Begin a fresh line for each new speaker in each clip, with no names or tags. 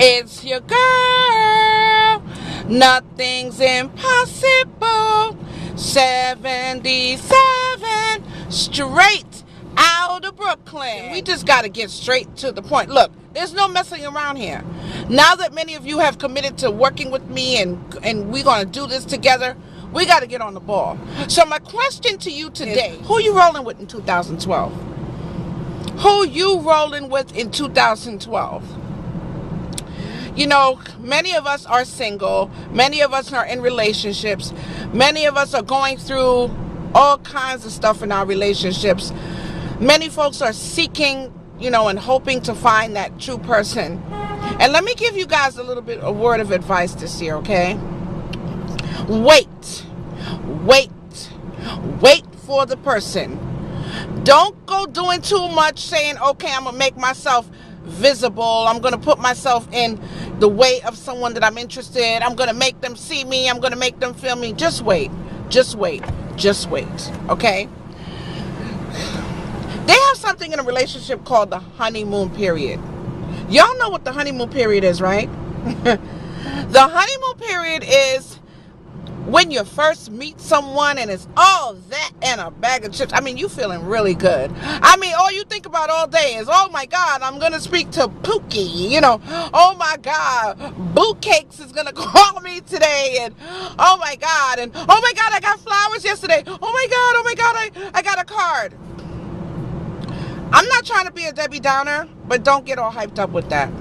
It's your girl. Nothing's impossible. 77 straight out of Brooklyn. We just got to get straight to the point. Look, there's no messing around here. Now that many of you have committed to working with me and we're going to do this together, we got to get on the ball. So my question to you today, who you rolling with in 2012? Who you rolling with in 2012? You know, many of us are single. Many of us are in relationships. Many of us are going through all kinds of stuff in our relationships. Many folks are seeking, and hoping to find that true person. And let me give you guys a little bit of word of advice this year, okay? Wait for the person. Don't go doing too much saying, okay, I'm going to make myself visible. I'm going to put myself in the way of someone that I'm interested. I'm going to make them see me. I'm going to make them feel me. Just wait. Okay? They have something in a relationship called the honeymoon period. Y'all know what the honeymoon period is, right? The honeymoon period is when you first meet someone and it's all that and a bag of chips. I mean, you feeling really good. I mean, all you think about all day is, oh my God, I'm going to speak to Pookie. Oh my God, Boo Cakes is going to call me today. And oh my God, I got flowers yesterday. Oh my God, I got a card. I'm not trying to be a Debbie Downer, but don't get all hyped up with that.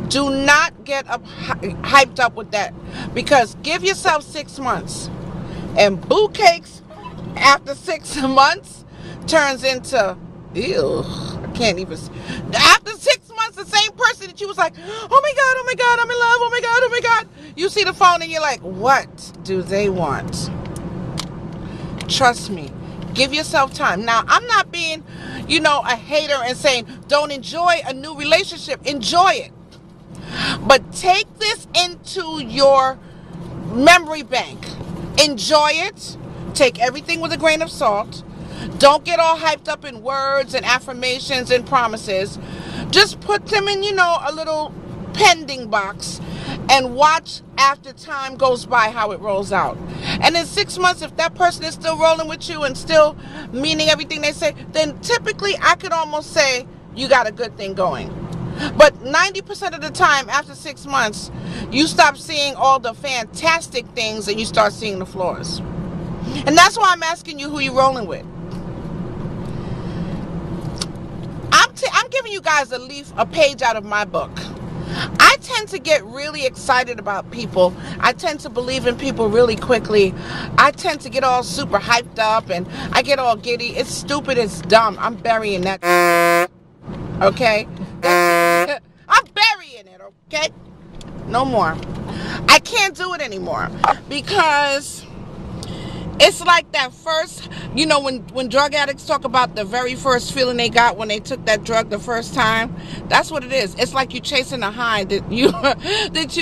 Do not get hyped up with that, because give yourself 6 months, and Boo Cakes after 6 months turns into, ew, I can't even. After 6 months, the same person that you was like, oh my God, I'm in love, oh my God. You see the phone and you're like, what do they want? Trust me. Give yourself time. Now, I'm not being, a hater and saying don't enjoy a new relationship. Enjoy it. But take this into your memory bank. Enjoy it. Take everything with a grain of salt. Don't get all hyped up in words and affirmations and promises. Just put them in, a little pending box and watch after time goes by how it rolls out. And in 6 months, if that person is still rolling with you and still meaning everything they say, then typically I could almost say you got a good thing going. But 90% of the time, after 6 months, you stop seeing all the fantastic things and you start seeing the flaws. And that's why I'm asking you who you're rolling with. I'm giving you guys a page out of my book. I tend to get really excited about people. I tend to believe in people really quickly. I tend to get all super hyped up and I get all giddy. It's stupid. It's dumb. I'm burying that. Okay? I'm burying it, okay? No more. I can't do it anymore because it's like that first, when drug addicts talk about the very first feeling they got when they took that drug the first time. That's what it is. It's like you chasing a high that you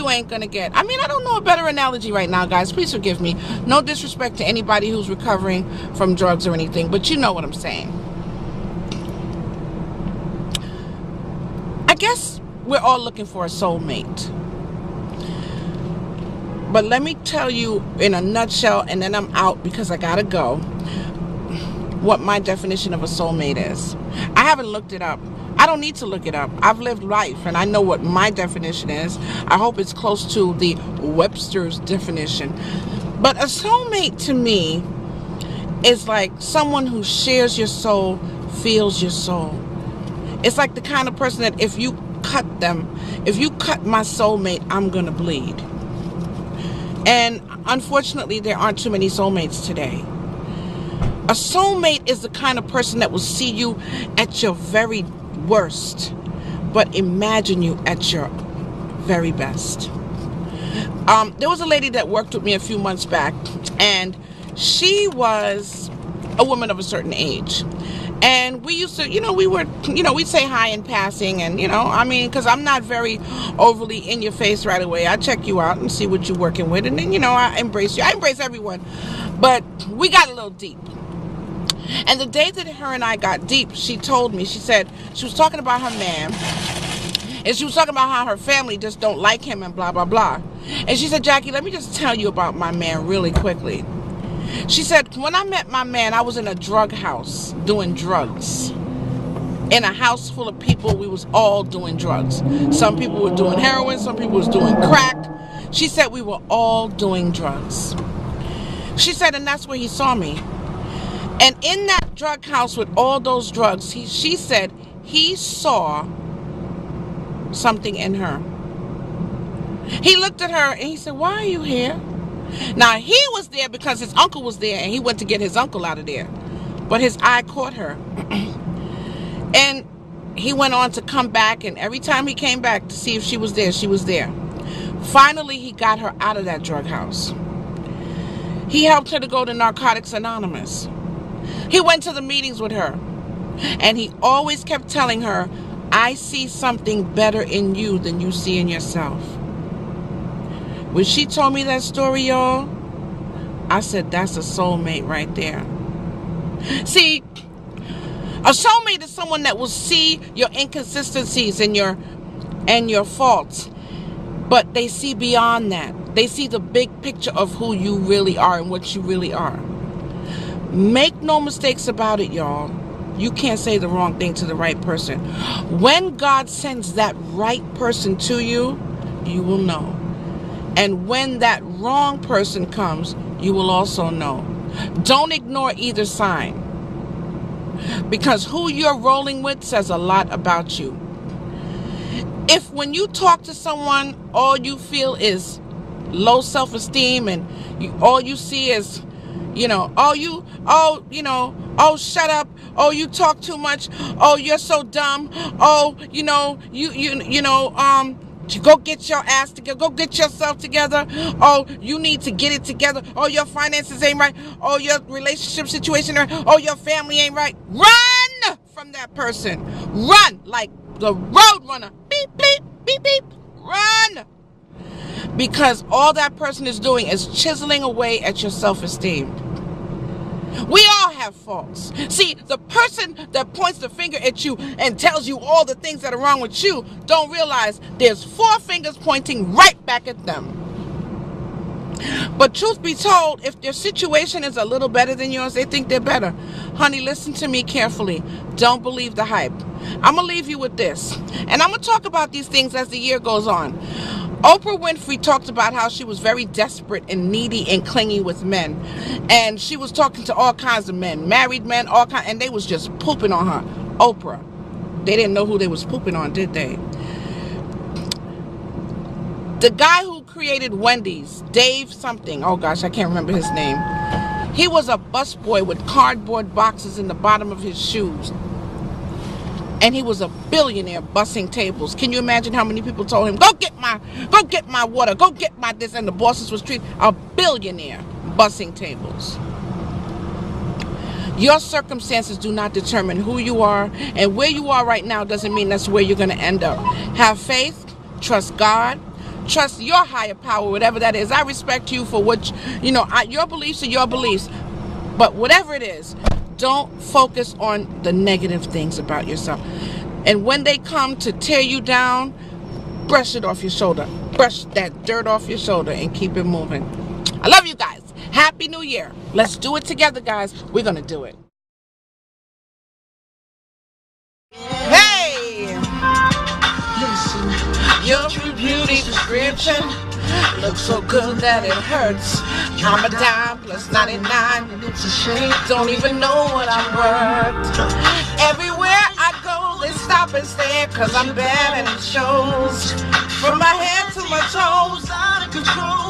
ain't gonna get. I mean, I don't know a better analogy right now, guys. Please forgive me. No disrespect to anybody who's recovering from drugs or anything, but you know what I'm saying. I guess we're all looking for a soulmate. But let me tell you in a nutshell, and then I'm out because I gotta go, what my definition of a soulmate is. I haven't looked it up. I don't need to look it up. I've lived life and I know what my definition is. I hope it's close to the Webster's definition. But a soulmate to me is like someone who shares your soul, feels your soul. It's like the kind of person that if you cut my soulmate, I'm gonna bleed. And unfortunately, there aren't too many soulmates today. A soulmate is the kind of person that will see you at your very worst, but imagine you at your very best. There was a lady that worked with me a few months back, and she was a woman of a certain age. And we used to, we'd say hi in passing and, because I'm not very overly in your face right away. I check you out and see what you're working with. And then, I embrace you. I embrace everyone. But we got a little deep. And the day that her and I got deep, she told me, she said, she was talking about her man. And she was talking about how her family just don't like him and blah, blah, blah. And she said, Jackie, let me just tell you about my man really quickly. She said, when I met my man, I was in a drug house doing drugs. In a house full of people, we was all doing drugs. Some people were doing heroin, some people was doing crack. She said we were all doing drugs. She said, and that's where he saw me. And in that drug house with all those drugs, she said he saw something in her. He looked at her and he said, why are you here? Now, he was there because his uncle was there and he went to get his uncle out of there. But his eye caught her. And he went on to come back, and every time he came back to see if she was there, she was there. Finally, he got her out of that drug house. He helped her to go to Narcotics Anonymous. He went to the meetings with her. And he always kept telling her, I see something better in you than you see in yourself. When she told me that story, y'all, I said, that's a soulmate right there. See, a soulmate is someone that will see your inconsistencies and your faults, but they see beyond that. They see the big picture of who you really are and what you really are. Make no mistakes about it, y'all. You can't say the wrong thing to the right person. When God sends that right person to you, you will know. And when that wrong person comes, you will also know. Don't ignore either sign. Because who you're rolling with says a lot about you. If when you talk to someone, all you feel is low self-esteem and all you see is, oh, shut up. Oh, you talk too much. Oh, you're so dumb. Oh, go get your ass together. Go get yourself together. Oh, you need to get it together. Oh, your finances ain't right. Oh, your relationship situation ain't right. Oh, your family ain't right. Run from that person. Run like the road runner. Beep, beep, beep, beep. Run. Because all that person is doing is chiseling away at your self-esteem. We all have faults. See, the person that points the finger at you and tells you all the things that are wrong with you don't realize there's 4 fingers pointing right back at them. But truth be told, if their situation is a little better than yours, they think they're better. Honey, listen to me carefully. Don't believe the hype. I'm going to leave you with this. And I'm going to talk about these things as the year goes on. Oprah Winfrey talked about how she was very desperate and needy and clingy with men. And she was talking to all kinds of men, married men, all kinds, and they was just pooping on her. Oprah. They didn't know who they was pooping on, did they? The guy who created Wendy's, Dave something, oh gosh, I can't remember his name. He was a busboy with cardboard boxes in the bottom of his shoes. And he was a billionaire bussing tables. Can you imagine how many people told him, go get my water, go get my this, and the bosses was treated a billionaire bussing tables. Your circumstances do not determine who you are, and where you are right now doesn't mean that's where you're going to end up. Have faith, trust God, trust your higher power, whatever that is. I respect you for what, your beliefs are your beliefs, but whatever it is, don't focus on the negative things about yourself. And when they come to tear you down, brush it off your shoulder. Brush that dirt off your shoulder and keep it moving. I love you guys. Happy New Year. Let's do it together, guys. We're going to do it. Hey! Listen, your true beauty description looks so good that it hurts. I'm a dime plus 99, and it's a shame. Don't even know what I'm worth. Everywhere I go, they stop and stare, cause I'm bad and it shows. From my head to my toes, out of control.